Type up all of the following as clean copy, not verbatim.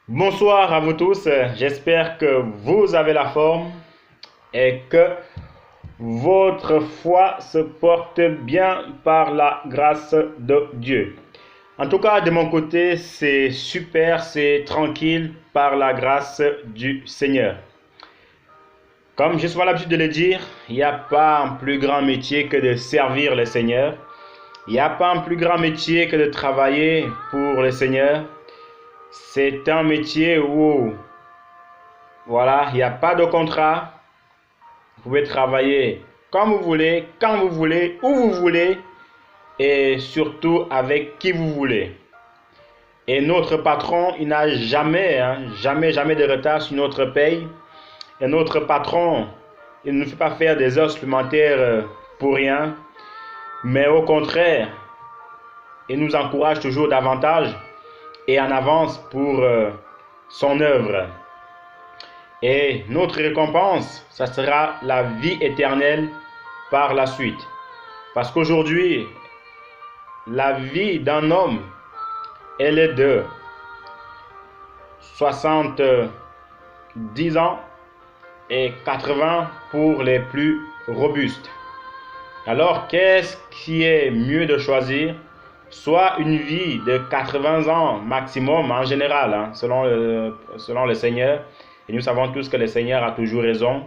Bonsoir à vous tous, j'espère que vous avez la forme et que votre foi se porte bien par la grâce de Dieu. En tout cas, de mon côté, c'est super, c'est tranquille par la grâce du Seigneur. Comme j'ai souvent l'habitude de le dire, il n'y a pas un plus grand métier que de servir le Seigneur. Il n'y a pas un plus grand métier que de travailler pour le Seigneur. C'est un métier où voilà, il n'y a pas de contrat. Vous pouvez travailler comme vous voulez, quand vous voulez, où vous voulez et surtout avec qui vous voulez. Et notre patron, il n'a jamais, jamais de retard sur notre paye. Et notre patron, il ne nous fait pas faire des heures supplémentaires pour rien. Mais au contraire, il nous encourage toujours davantage et en avance pour son œuvre. Et notre récompense, ça sera la vie éternelle par la suite. Parce qu'aujourd'hui, la vie d'un homme, elle est de 70 ans et 80 pour les plus robustes. Alors, qu'est-ce qui est mieux de choisir? Soit une vie de 80 ans maximum en général, selon le Seigneur. Et nous savons tous que le Seigneur a toujours raison.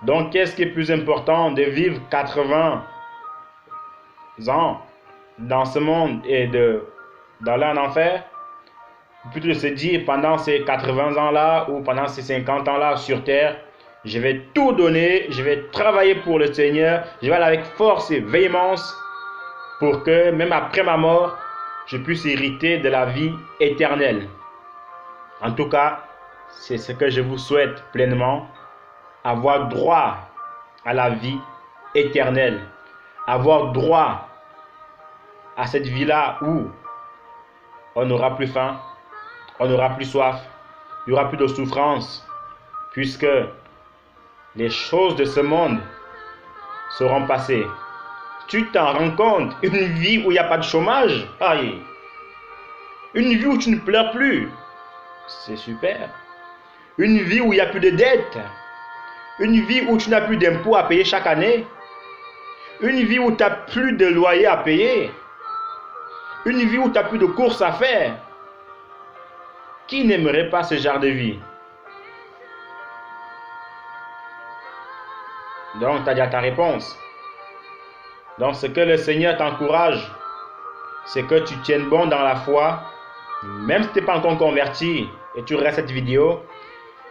Donc, qu'est-ce qui est plus important de vivre 80 ans dans ce monde et d'aller en enfer? Ou plutôt de se dire pendant ces 80 ans-là ou pendant ces 50 ans-là sur terre, je vais tout donner, je vais travailler pour le Seigneur, je vais aller avec force et véhémence pour que même après ma mort, je puisse hériter de la vie éternelle. En tout cas, c'est ce que je vous souhaite pleinement, avoir droit à la vie éternelle, avoir droit à cette vie-là où on n'aura plus faim, on n'aura plus soif, il n'y aura plus de souffrance, puisque les choses de ce monde seront passées. Tu t'en rends compte, une vie où il n'y a pas de chômage, aïe, une vie où tu ne pleures plus, c'est super. Une vie où il n'y a plus de dettes, une vie où tu n'as plus d'impôts à payer chaque année, une vie où tu n'as plus de loyer à payer, une vie où tu n'as plus de courses à faire. Qui n'aimerait pas ce genre de vie? Donc, tu as déjà ta réponse. Donc, ce que le Seigneur t'encourage, c'est que tu tiennes bon dans la foi, même si tu n'es pas encore converti et tu regardes cette vidéo.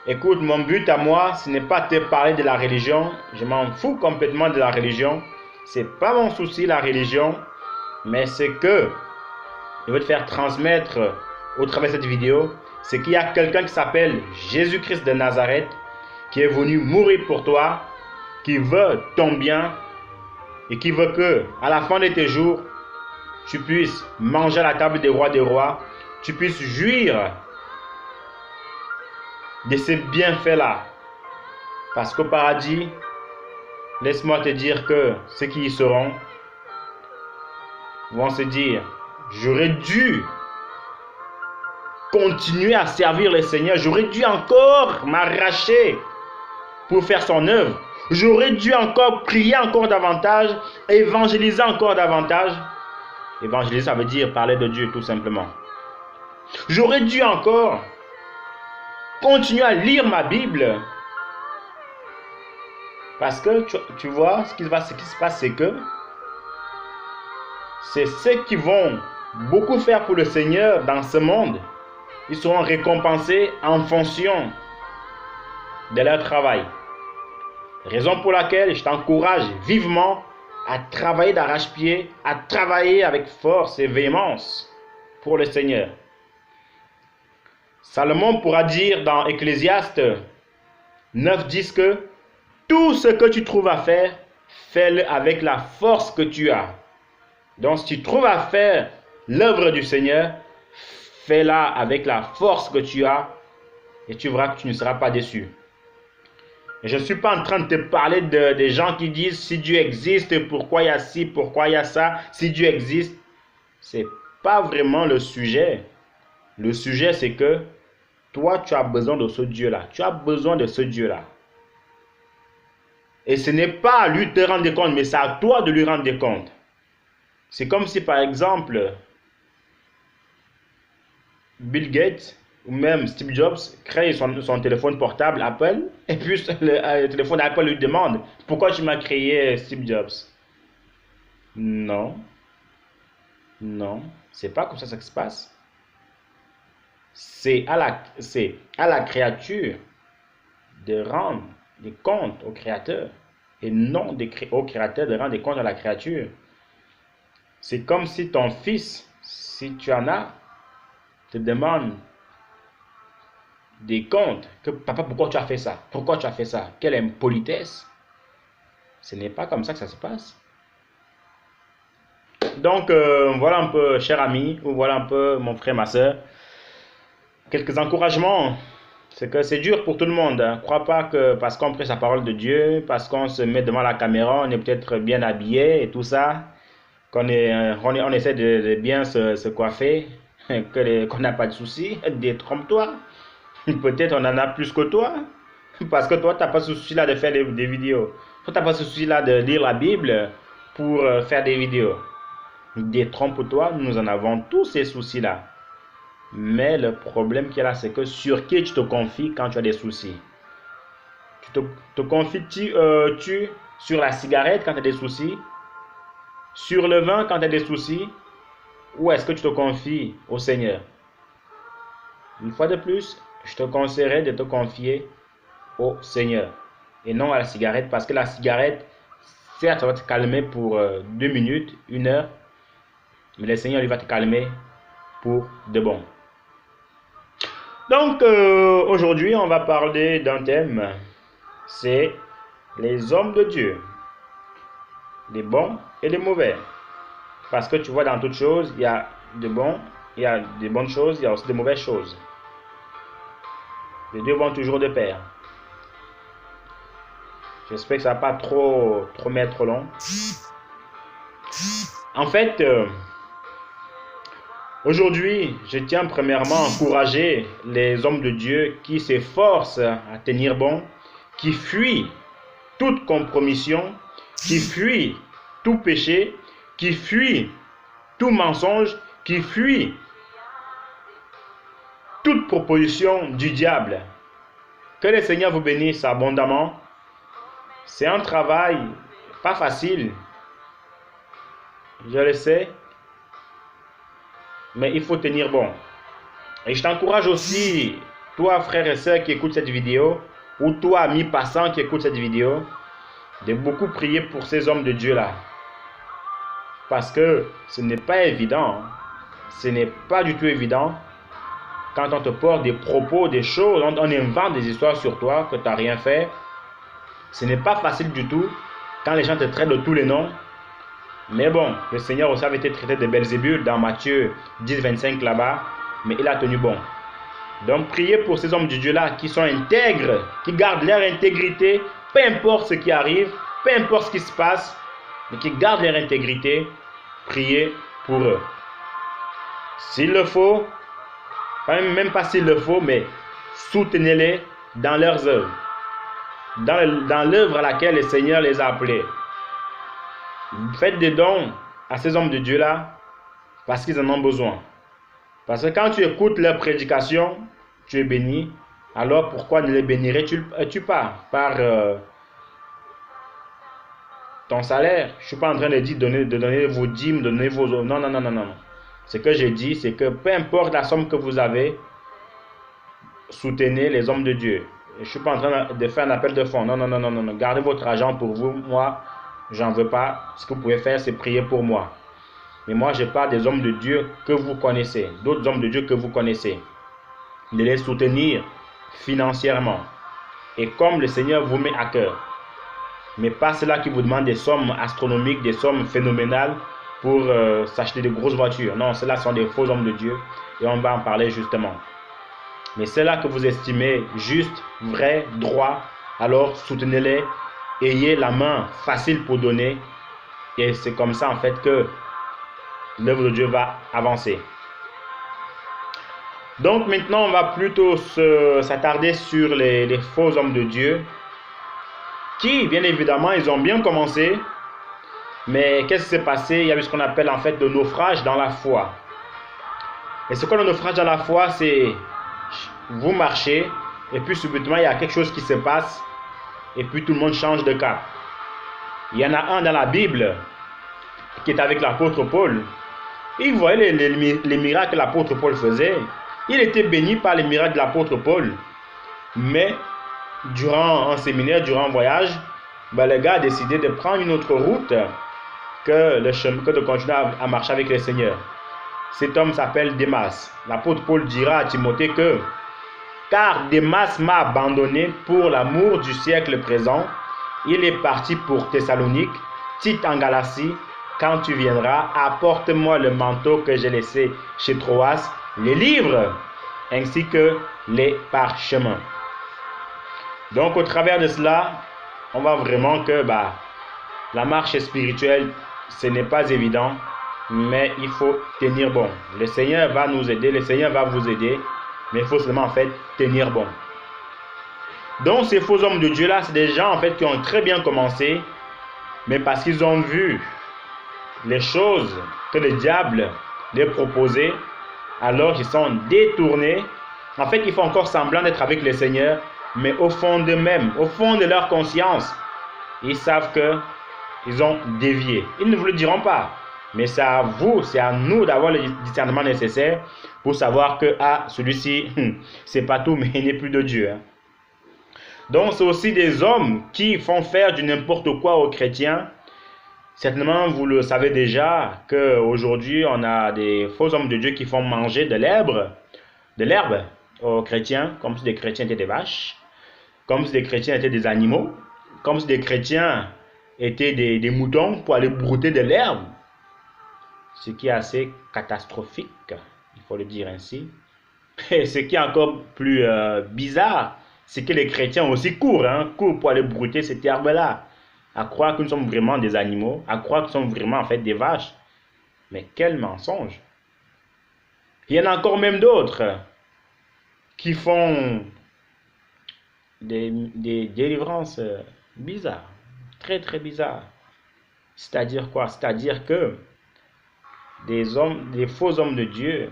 Écoute, mon but à moi, ce n'est pas de te parler de la religion. Je m'en fous complètement de la religion. Ce n'est pas mon souci, la religion. Mais ce que je veux te faire transmettre au travers de cette vidéo, c'est qu'il y a quelqu'un qui s'appelle Jésus-Christ de Nazareth, qui est venu mourir pour toi, qui veut ton bien et qui veut que, à la fin de tes jours, tu puisses manger à la table des rois, tu puisses jouir de ces bienfaits-là. Parce qu'au paradis, laisse-moi te dire que ceux qui y seront vont se dire, j'aurais dû continuer à servir le Seigneur, j'aurais dû encore m'arracher pour faire son œuvre, j'aurais dû encore prier encore davantage, évangéliser encore davantage. Évangéliser, ça veut dire parler de Dieu tout simplement. J'aurais dû encore continuer à lire ma Bible. Parce que tu vois, ce qui se passe, c'est que c'est ceux qui vont beaucoup faire pour le Seigneur dans ce monde. Ils seront récompensés en fonction de leur travail. Raison pour laquelle je t'encourage vivement à travailler d'arrache-pied, à travailler avec force et véhémence pour le Seigneur. Salomon pourra dire dans Ecclésiaste 9:10 que tout ce que tu trouves à faire, fais-le avec la force que tu as. Donc si tu trouves à faire l'œuvre du Seigneur, fais-la avec la force que tu as et tu verras que tu ne seras pas déçu. Je ne suis pas en train de te parler des gens qui disent si Dieu existe, pourquoi il y a ci, pourquoi il y a ça, si Dieu existe. Ce n'est pas vraiment le sujet. Le sujet, c'est que toi, tu as besoin de ce Dieu-là. Tu as besoin de ce Dieu-là. Et ce n'est pas à lui de te rendre compte, mais c'est à toi de lui rendre compte. C'est comme si, par exemple, Bill Gates ou même Steve Jobs crée son téléphone portable Apple, et puis le téléphone Apple lui demande pourquoi tu m'as créé Steve Jobs. Non, non, c'est pas comme ça que ça se passe. C'est à la créature de rendre des comptes au créateur et non au créateur de rendre des comptes à la créature. C'est comme si ton fils, si tu en as, te demande des comptes, que papa, pourquoi tu as fait ça? Pourquoi tu as fait ça? Quelle impolitesse! Ce n'est pas comme ça que ça se passe. Donc, voilà un peu, cher ami, ou voilà un peu, mon frère, ma soeur, quelques encouragements. C'est que c'est dur pour tout le monde. Ne crois pas que parce qu'on prêche la parole de Dieu, parce qu'on se met devant la caméra, on est peut-être bien habillé et tout ça, qu'on essaie de bien se coiffer, qu'on n'a pas de soucis. Détrompe-toi. Peut-être on en a plus que toi. Parce que toi, tu n'as pas ce souci-là de faire des vidéos. Toi, tu n'as pas ce souci-là de lire la Bible pour faire des vidéos. Détrompe-toi, nous en avons tous ces soucis-là. Mais le problème qu'il y a là, c'est que sur qui tu te confies quand tu as des soucis? Tu te confies-tu sur la cigarette quand tu as des soucis? Sur le vin quand tu as des soucis? Ou est-ce que tu te confies au Seigneur? Une fois de plus, je te conseillerais de te confier au Seigneur et non à la cigarette, parce que la cigarette, certes, ça va te calmer pour 2 minutes, 1 heure, mais le Seigneur, lui, va te calmer pour de bon. Donc, aujourd'hui, on va parler d'un thème, c'est les hommes de Dieu, les bons et les mauvais. Parce que tu vois, dans toutes choses, il y a de bons, il y a des bonnes choses, il y a aussi de mauvaises choses. Les deux vont toujours de pair. J'espère que ça ne va pas trop mettre long. En fait, aujourd'hui, je tiens premièrement à encourager les hommes de Dieu qui s'efforcent à tenir bon, qui fuient toute compromission, qui fuient tout péché, qui fuient tout mensonge, qui fuient toute proposition du diable. Que le Seigneur vous bénisse abondamment. C'est un travail pas facile, je le sais, mais il faut tenir bon. Et je t'encourage aussi, toi frère et soeur qui écoute cette vidéo, ou toi ami passant qui écoute cette vidéo, de beaucoup prier pour ces hommes de Dieu là. Parce que ce n'est pas évident, ce n'est pas du tout évident quand on te porte des propos, des choses, on invente des histoires sur toi que tu n'as rien fait. Ce n'est pas facile du tout quand les gens te traitent de tous les noms. Mais bon, le Seigneur aussi avait été traité de Belzébul dans Matthieu 10, 25 là-bas, mais il a tenu bon. Donc priez pour ces hommes de Dieu là qui sont intègres, qui gardent leur intégrité, peu importe ce qui arrive, peu importe ce qui se passe, mais qui gardent leur intégrité. Priez pour eux. S'il le faut, même pas s'il le faut, mais soutenez-les dans leurs œuvres, dans l'œuvre à laquelle le Seigneur les a appelés. Faites des dons à ces hommes de Dieu là parce qu'ils en ont besoin. Parce que quand tu écoutes leur prédication, tu es béni. Alors pourquoi ne les bénirais-tu pas par ton salaire? Je ne suis pas en train de dire de donner vos dîmes, de donner vos... Non, non, non, non, non. Ce que j'ai dit, c'est que peu importe la somme que vous avez, soutenez les hommes de Dieu. Je ne suis pas en train de faire un appel de fonds. Non, non, non, non, non. Gardez votre argent pour vous. Moi, j'en veux pas. Ce que vous pouvez faire, c'est prier pour moi. Mais moi, je parle des hommes de Dieu que vous connaissez. D'autres hommes de Dieu que vous connaissez. De les soutenir financièrement. Et comme le Seigneur vous met à cœur. Mais pas cela qui vous demande des sommes astronomiques, des sommes phénoménales pour s'acheter de grosses voitures. Non, ceux-là sont des faux hommes de Dieu. Et on va en parler justement. Mais ceux-là que vous estimez juste, vrai, droit, alors soutenez-les. Ayez la main facile pour donner. Et c'est comme ça en fait que l'œuvre de Dieu va avancer. Donc maintenant, on va plutôt s'attarder sur les faux hommes de Dieu qui, bien évidemment, ils ont bien commencé, mais qu'est-ce qui s'est passé? Il y a eu ce qu'on appelle en fait le naufrage dans la foi. Et ce qu'est le naufrage dans la foi, c'est vous marchez et puis subitement il y a quelque chose qui se passe et puis tout le monde change de cap. Il y en a un dans la Bible qui est avec l'apôtre Paul. Il voyait les miracles que l'apôtre Paul faisait. Il était béni par les miracles de l'apôtre Paul. Mais durant un séminaire, durant un voyage, le gars a décidé de prendre une autre route que de continuer à marcher avec le Seigneur. Cet homme s'appelle Démas. L'apôtre Paul dira à Timothée que « Car Démas m'a abandonné pour l'amour du siècle présent. Il est parti pour Thessalonique, Tite en Galatie. Quand tu viendras, apporte-moi le manteau que j'ai laissé chez Troas, les livres, ainsi que les parchemins. » Donc au travers de cela, on voit vraiment que la marche spirituelle, ce n'est pas évident, mais il faut tenir bon. Le Seigneur va nous aider, le Seigneur va vous aider, mais il faut seulement en fait tenir bon. Donc ces faux hommes de Dieu là, c'est des gens en fait qui ont très bien commencé, mais parce qu'ils ont vu les choses que le diable leur proposait, alors ils sont détournés. En fait, ils font encore semblant d'être avec le Seigneur, mais au fond d'eux-mêmes, au fond de leur conscience, ils savent qu'ils ont dévié. Ils ne vous le diront pas, mais c'est à vous, c'est à nous d'avoir le discernement nécessaire pour savoir que celui-ci, c'est pas tout, mais il n'est plus de Dieu. Donc, c'est aussi des hommes qui font faire du n'importe quoi aux chrétiens. Certainement, vous le savez déjà qu'aujourd'hui, on a des faux hommes de Dieu qui font manger de l'herbe aux chrétiens, comme si des chrétiens étaient des vaches, comme si des chrétiens étaient des animaux, comme si des chrétiens étaient des moutons pour aller brouter de l'herbe. Ce qui est assez catastrophique, il faut le dire ainsi. Et ce qui est encore plus bizarre, c'est que les chrétiens aussi courent pour aller brouter cette herbe-là, à croire que nous sommes vraiment des animaux, à croire que nous sommes vraiment en fait des vaches. Mais quel mensonge! Il y en a encore même d'autres qui font des délivrances bizarres, très très bizarres. C'est-à-dire quoi? C'est-à-dire que des faux hommes de Dieu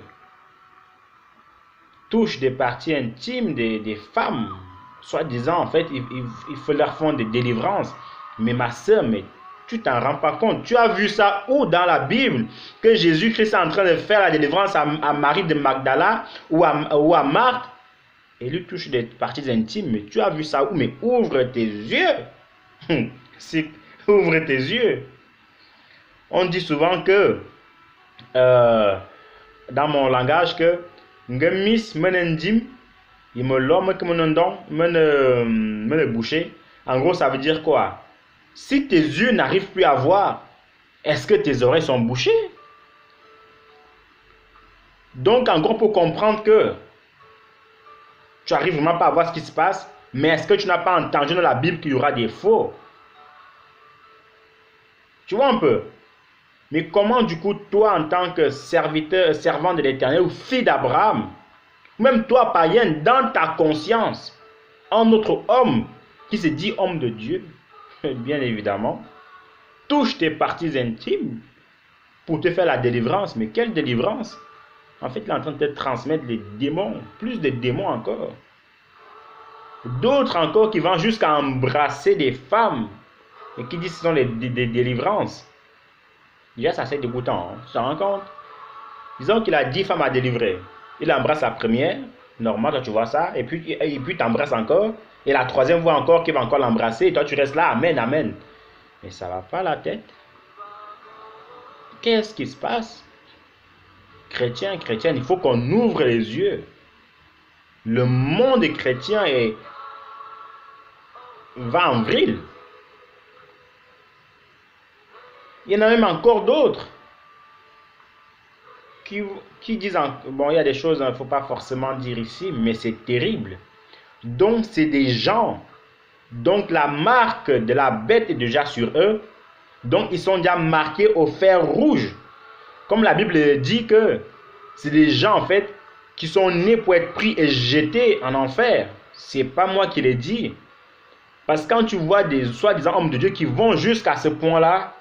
touchent des parties intimes des femmes, soi-disant en fait il faut leur faire des délivrances. Mais ma soeur, mais tu t'en rends pas compte? Tu as vu ça où dans la Bible que Jésus-Christ est en train de faire la délivrance à Marie de Magdala ou à Marthe et lui touche des parties intimes? Mais tu as vu ça où? Mais ouvre tes yeux. Ouvre tes yeux. On dit souvent que dans mon langage que Ngemis menendim il me l'homme que menendon me boucher. En gros, ça veut dire quoi? Si tes yeux n'arrivent plus à voir, est-ce que tes oreilles sont bouchées? Donc, en gros, pour comprendre que tu n'arrives vraiment pas à voir ce qui se passe, mais est-ce que tu n'as pas entendu dans la Bible qu'il y aura des faux? Tu vois un peu? Mais comment, du coup, toi, en tant que servant de l'Éternel ou fille d'Abraham, même toi, païen, dans ta conscience, un autre homme qui se dit homme de Dieu, bien évidemment, touche tes parties intimes pour te faire la délivrance. Mais quelle délivrance? En fait, il est en train de te transmettre les démons, plus de démons encore. D'autres encore qui vont jusqu'à embrasser des femmes et qui disent que ce sont des délivrances. Déjà, ça c'est dégoûtant, tu te rends compte? Disons qu'il a 10 femmes à délivrer. Il embrasse la première, normal, toi tu vois ça, et puis t'embrasses encore, et la troisième voit encore qu'il va encore l'embrasser, et toi tu restes là, amen, amen. Mais ça va pas la tête. Qu'est-ce qui se passe? Chrétiens, chrétiennes, il faut qu'on ouvre les yeux. Le monde des chrétiens va en vrille. Il y en a même encore d'autres qui disent, bon, il y a des choses, il ne faut pas forcément dire ici, mais c'est terrible. Donc, c'est des gens, donc la marque de la bête est déjà sur eux, donc ils sont déjà marqués au fer rouge. Comme la Bible dit que c'est des gens, en fait, qui sont nés pour être pris et jetés en enfer. C'est pas moi qui l'ai dit. Parce que quand tu vois des soi-disant hommes de Dieu qui vont jusqu'à ce point-là,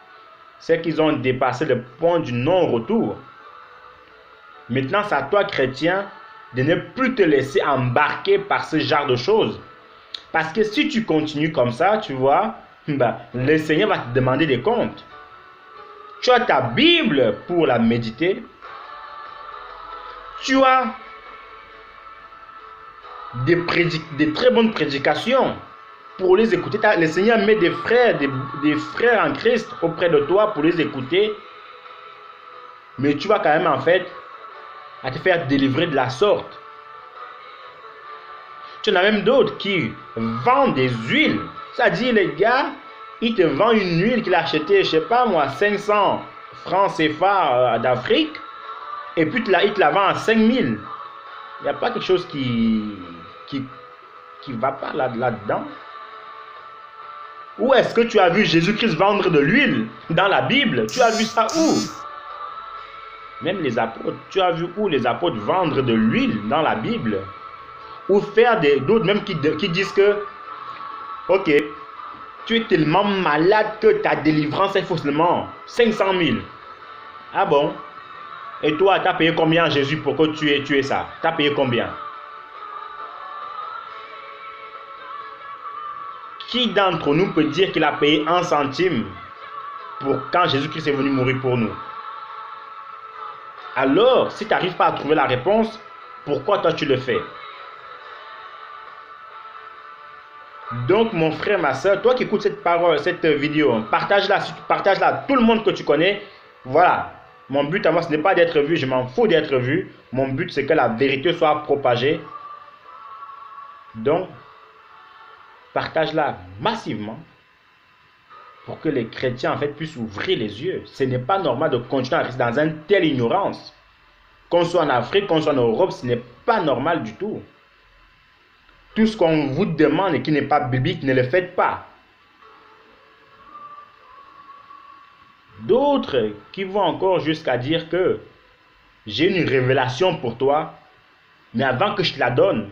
c'est qu'ils ont dépassé le point du non-retour. Maintenant, c'est à toi, chrétien, de ne plus te laisser embarquer par ce genre de choses. Parce que si tu continues comme ça, tu vois, le Seigneur va te demander des comptes. Tu as ta Bible pour la méditer. Tu as des très bonnes prédications pour les écouter. Le Seigneur met des frères en Christ auprès de toi pour les écouter. Mais tu vas quand même en fait à te faire délivrer de la sorte. Tu en as même d'autres qui vendent des huiles. C'est-à-dire les gars, il te vend une huile qu'il a achetée, je sais pas moi, 500 francs CFA d'Afrique. Et puis il te la vend à 5000. Il n'y a pas quelque chose qui va pas là-dedans. Où est-ce que tu as vu Jésus-Christ vendre de l'huile dans la Bible? Tu as vu ça où? Même les apôtres, tu as vu où les apôtres vendre de l'huile dans la Bible? Ou faire d'autres même qui disent que, ok, tu es tellement malade que ta délivrance est seulement 500 000. Ah bon? Et toi, tu as payé combien à Jésus pour que tu aies ça? Tu as payé combien? Qui d'entre nous peut dire qu'il a payé 1 centime pour quand Jésus-Christ est venu mourir pour nous? Alors, si tu n'arrives pas à trouver la réponse, pourquoi toi tu le fais? Donc, mon frère, ma soeur, toi qui écoutes cette vidéo, partage-la à tout le monde que tu connais. Voilà. Mon but à moi, ce n'est pas d'être vu, je m'en fous d'être vu. Mon but, c'est que la vérité soit propagée. Donc, partage-la massivement pour que les chrétiens, en fait, puissent ouvrir les yeux. Ce n'est pas normal de continuer à rester dans une telle ignorance. Qu'on soit en Afrique, qu'on soit en Europe, ce n'est pas normal du tout. Tout ce qu'on vous demande et qui n'est pas biblique, ne le faites pas. D'autres qui vont encore jusqu'à dire que j'ai une révélation pour toi, mais avant que je te la donne,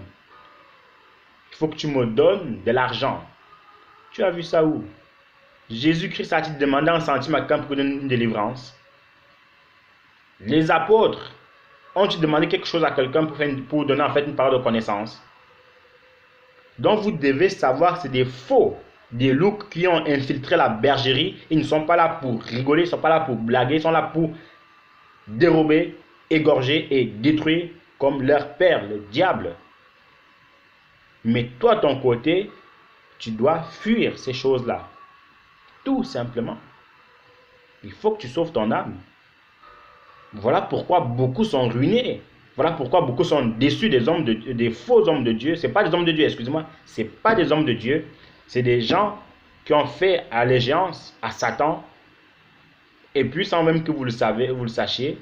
il faut que tu me donnes de l'argent. Tu as vu ça où? Jésus-Christ a-t-il demandé un centime à quelqu'un pour donner une délivrance? Les apôtres ont-ils demandé quelque chose à quelqu'un pour donner en fait une parole de connaissance? Donc vous devez savoir que c'est des faux, des loups qui ont infiltré la bergerie. Ils ne sont pas là pour rigoler, ils ne sont pas là pour blaguer, ils sont là pour dérober, égorger et détruire comme leur père, le diable. Mais toi, ton côté, tu dois fuir ces choses-là. Tout simplement. Il faut que tu sauves ton âme. Voilà pourquoi beaucoup sont ruinés. Voilà pourquoi beaucoup sont déçus des faux hommes de Dieu. Ce n'est pas des hommes de Dieu, excusez-moi. Ce n'est pas des hommes de Dieu. C'est des gens qui ont fait allégeance à Satan. Et puis, sans même que vous le sachiez,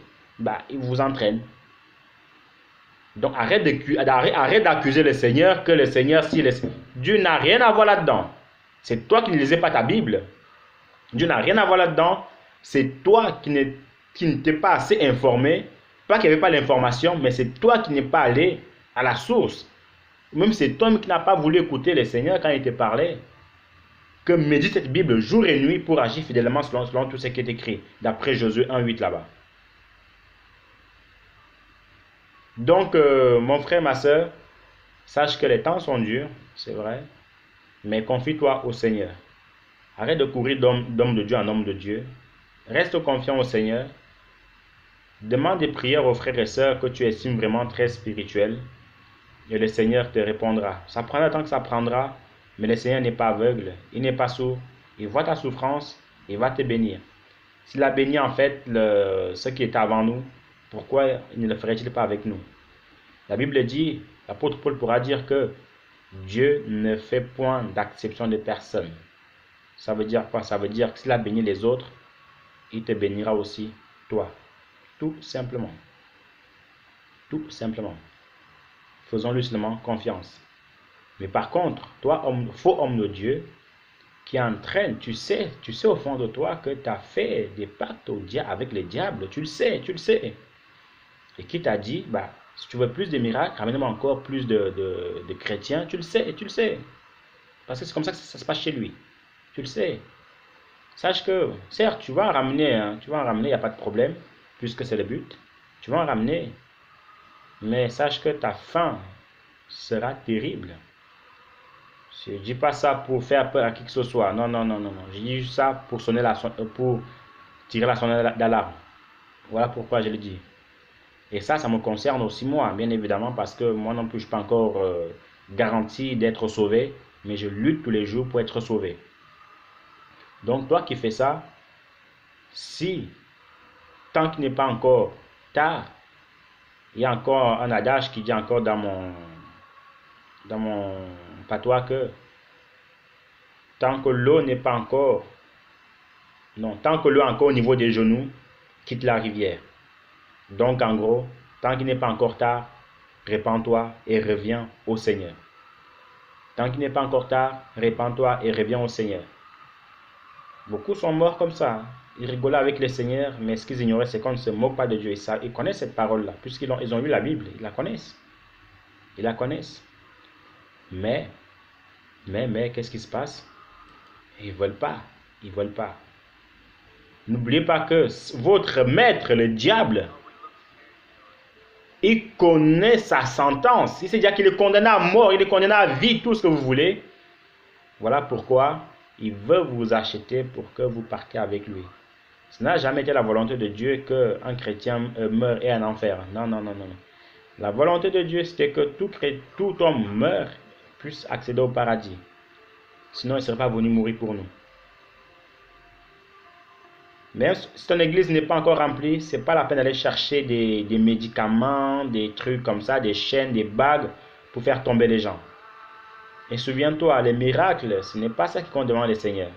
ils vous entraînent. Donc, arrête d'accuser le Seigneur, que le Seigneur, Dieu n'a rien à voir là-dedans. C'est toi qui ne lisais pas ta Bible. Dieu n'a rien à voir là-dedans. C'est toi qui ne t'es pas assez informé. Pas qu'il n'y avait pas l'information, mais c'est toi qui n'es pas allé à la source. Même c'est toi qui n'as pas voulu écouter le Seigneur quand il te parlait. Que médite cette Bible jour et nuit pour agir fidèlement selon tout ce qui est écrit. D'après Josué 1:8 là-bas. Donc, mon frère, ma soeur, sache que les temps sont durs, c'est vrai. Mais confie-toi au Seigneur. Arrête de courir d'homme de Dieu en homme de Dieu. Reste confiant au Seigneur. Demande des prières aux frères et sœurs que tu estimes vraiment très spirituels. Et le Seigneur te répondra. Ça prendra le temps que ça prendra, mais le Seigneur n'est pas aveugle, il n'est pas sourd. Il voit ta souffrance, il va te bénir. S'il a béni en fait ce qui est avant nous, pourquoi ne le ferait-il pas avec nous? La Bible dit, l'apôtre Paul pourra dire que Dieu ne fait point d'acception de personne. Ça veut dire quoi? Ça veut dire que s'il a béni les autres, il te bénira aussi toi. Tout simplement. Tout simplement. Faisons-lui seulement confiance. Mais par contre, toi, faux homme de Dieu, qui entraîne, tu sais au fond de toi que tu as fait des pactes avec les diables. Tu le sais. Et qui t'a dit, Si tu veux plus de miracles, ramène-moi encore plus de chrétiens. Tu le sais, tu le sais. Parce que c'est comme ça que ça se passe chez lui. Tu le sais. Sache que, certes, tu vas en ramener, hein, tu vas en ramener, il n'y a pas de problème, puisque c'est le but. Tu vas en ramener. Mais sache que ta fin sera terrible. Je ne dis pas ça pour faire peur à qui que ce soit. Non, non, non, non, non. Je dis juste ça pour pour tirer la sonnette d'alarme. Voilà pourquoi je le dis. Et ça me concerne aussi moi, bien évidemment, parce que moi non plus, je ne suis pas encore garanti d'être sauvé, mais je lutte tous les jours pour être sauvé. Donc, toi qui fais ça, si, tant qu'il n'est pas encore tard, il y a encore un adage qui dit encore dans mon patois que tant que l'eau n'est pas encore, non, tant que l'eau est encore au niveau des genoux, quitte la rivière. Donc, en gros, tant qu'il n'est pas encore tard, répands-toi et reviens au Seigneur. Tant qu'il n'est pas encore tard, répands-toi et reviens au Seigneur. Beaucoup sont morts comme ça. Ils rigolaient avec le Seigneur, mais ce qu'ils ignoraient, c'est qu'on ne se moque pas de Dieu. Ils connaissent cette parole-là, puisqu'ils ont lu la Bible, ils la connaissent. Ils la connaissent. Mais, qu'est-ce qui se passe? Ils ne veulent pas. Ils ne veulent pas. N'oubliez pas que votre maître, le diable, il connaît sa sentence. Il sait dire qu'il est condamné à mort, il est condamné à vie, tout ce que vous voulez. Voilà pourquoi il veut vous acheter pour que vous partiez avec lui. Ce n'a jamais été la volonté de Dieu qu'un chrétien meure et en enfer. Non, non, non, non. La volonté de Dieu, c'était que tout homme meure, puisse accéder au paradis. Sinon, il ne serait pas venu mourir pour nous. Mais si ton église n'est pas encore remplie, ce n'est pas la peine d'aller chercher des médicaments, des trucs comme ça, des chaînes, des bagues pour faire tomber les gens. Et souviens-toi, les miracles, ce n'est pas ça qui compte devant le Seigneur.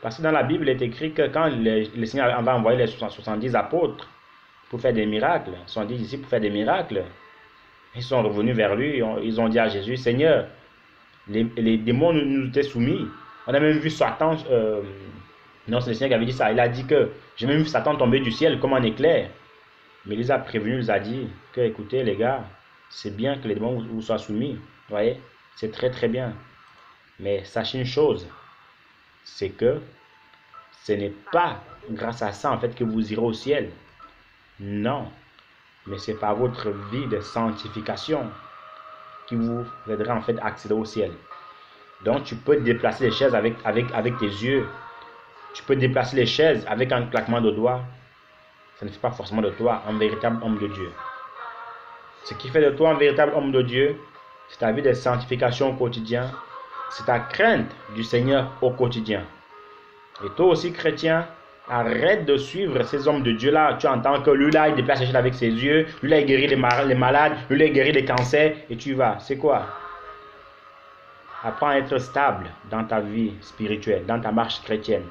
Parce que dans la Bible, il est écrit que quand le Seigneur va envoyer les 70 apôtres pour faire des miracles, 70 disciples pour faire des miracles, ils sont revenus vers lui, ils ont dit à Jésus, Seigneur, les démons nous étaient soumis. On a même vu Satan, non, c'est le Seigneur qui avait dit ça, il a dit que j'ai même vu Satan tomber du ciel comme un éclair. Mais il les a prévenus, il les a dit que, écoutez les gars, c'est bien que les démons vous soient soumis, vous voyez, c'est très très bien. Mais sachez une chose, c'est que ce n'est pas grâce à ça en fait que vous irez au ciel. Non, mais c'est par votre vie de sanctification qui vous aidera en fait à accéder au ciel. Donc tu peux déplacer les chaises avec tes yeux. Tu peux déplacer les chaises avec un claquement de doigts. Ça ne fait pas forcément de toi un véritable homme de Dieu. Ce qui fait de toi un véritable homme de Dieu, c'est ta vie de sanctification au quotidien. C'est ta crainte du Seigneur au quotidien. Et toi aussi, chrétien, arrête de suivre ces hommes de Dieu-là. Tu entends que lui, là, il déplace les choses avec ses yeux. Lui, là, il guérit les malades. Lui, là, il guérit les cancers. Et tu vas. C'est quoi? Apprends à être stable dans ta vie spirituelle, dans ta marche chrétienne.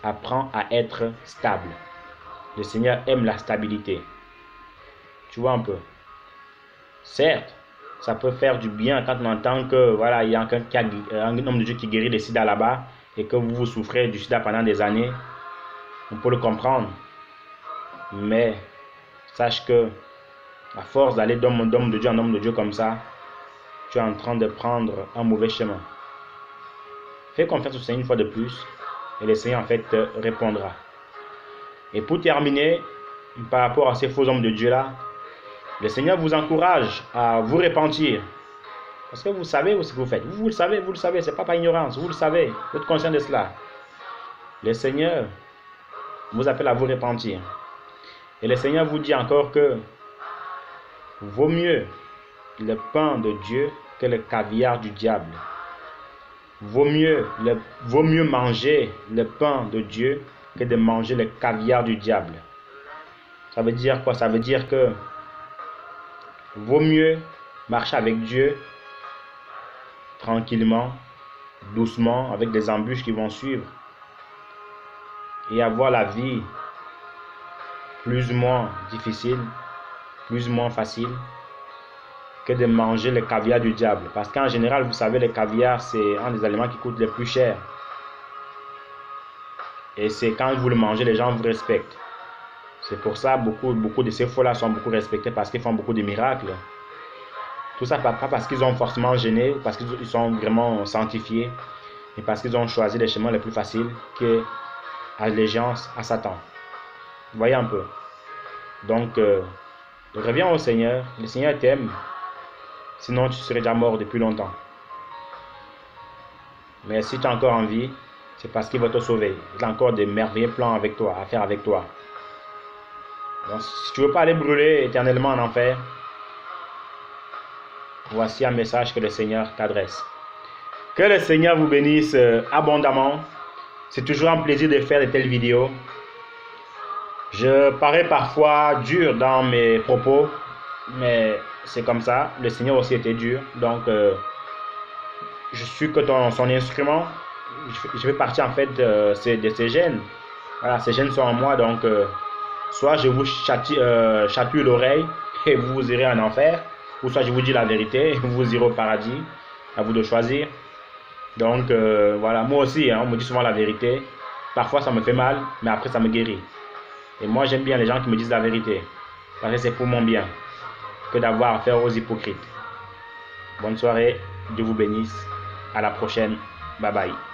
Apprends à être stable. Le Seigneur aime la stabilité. Tu vois un peu. Certes, ça peut faire du bien quand on entend que voilà, il y a un homme de Dieu qui guérit le sida là-bas et que vous souffrez du sida pendant des années. On peut le comprendre. Mais sache que à force d'aller d'homme de Dieu en homme de Dieu comme ça, tu es en train de prendre un mauvais chemin. Fais confiance au Seigneur une fois de plus et le Seigneur en fait te répondra. Et pour terminer, par rapport à ces faux hommes de Dieu là, le Seigneur vous encourage à vous repentir. Parce que vous savez ce que vous faites. Vous le savez, ce n'est pas par ignorance, vous le savez, vous êtes conscient de cela. Le Seigneur vous appelle à vous repentir. Et le Seigneur vous dit encore que vaut mieux le pain de Dieu que le caviar du diable. Vaut mieux manger le pain de Dieu que de manger le caviar du diable. Ça veut dire quoi? Ça veut dire que vaut mieux marcher avec Dieu tranquillement, doucement, avec des embûches qui vont suivre et avoir la vie plus ou moins difficile, plus ou moins facile que de manger le caviar du diable. Parce qu'en général, vous savez, le caviar, c'est un des aliments qui coûtent les plus cher. Et c'est quand vous le mangez, les gens vous respectent. C'est pour ça beaucoup de ces faux-là sont beaucoup respectés parce qu'ils font beaucoup de miracles. Tout ça pas parce qu'ils ont forcément gêné, parce qu'ils sont vraiment sanctifiés, mais parce qu'ils ont choisi les chemins les plus faciles que allégeance à Satan. Vous voyez un peu. Donc, reviens au Seigneur. Le Seigneur t'aime. Sinon, tu serais déjà mort depuis longtemps. Mais si tu as encore envie, c'est parce qu'il va te sauver. Il a encore des merveilleux plans avec toi, à faire avec toi. Donc, si tu ne veux pas aller brûler éternellement en enfer, voici un message que le Seigneur t'adresse. Que le Seigneur vous bénisse abondamment. C'est toujours un plaisir de faire de telles vidéos. Je parais parfois dur dans mes propos, mais c'est comme ça. Le Seigneur aussi était dur. Donc, je suis que son instrument. Je fais partie en fait de ces gènes. Voilà, ces gènes sont en moi. Donc, soit je vous chatouille l'oreille et vous irez en enfer, ou soit je vous dis la vérité et vous irez au paradis. À vous de choisir. Donc, voilà, moi aussi, on me dit souvent la vérité. Parfois, ça me fait mal, mais après, ça me guérit. Et moi, j'aime bien les gens qui me disent la vérité. Parce que c'est pour mon bien que d'avoir affaire aux hypocrites. Bonne soirée, Dieu vous bénisse. À la prochaine. Bye bye.